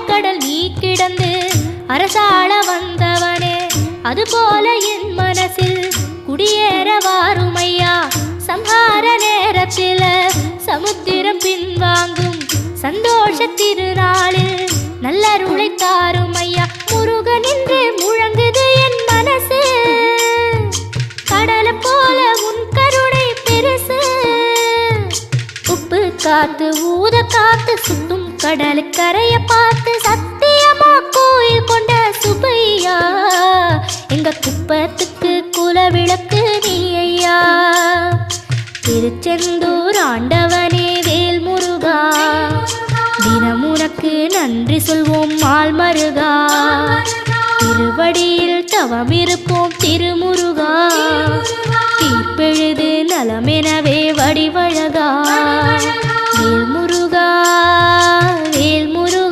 ஆழக்கடல் நீ கிடந்து அரசாள வந்தவனே, அதுபோல என் மனசில் குடியேற வாருமையா. சம்ஹார நேரத்தில் சமுத்திரம் பின்வாங்கும் சந்தோஷ திருநாளில் நல்லருளை தாருமையா. முருகன் என்று முழங்குது என் மனசு, கடலை போல உன் கருணை பெருசு. உப்பு காத்து ஊத காத்து சுத்தும் கடலு கரைய பார்த்து சத்தியமா கோயில் கொண்ட சுப்பையா. எங்க குப்பத்துக்கு குலவிளக்கு நீ ஐயா. திருச்செந்தூர் ஆண்டவனே வேல் முருகா, தினம் உனக்கு நன்றி சொல்வோம் மால் மருகா. திருவடியில் தவம் இருப்போம் திருமுருகா, தீர்ப்பெழுது நலமெனவே வடிவழகா. வேல் முருகா.